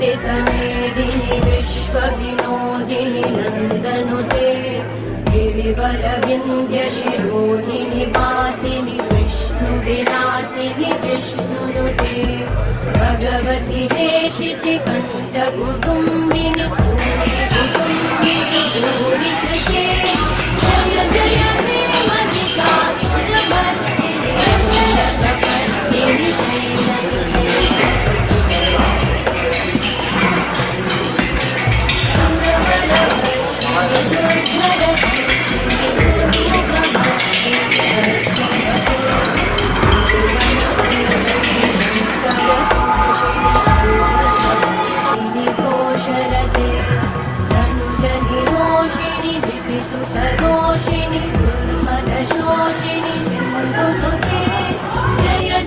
वन्दितमेदिनि विश्वविनोदिनि नन्दनुते गिरिवरविन्द्यशिरोधिनि वासिनि विष्णुविलासिनि जिष्णुनुते भगवति हेशिति कण्ठकुटुम्बिनि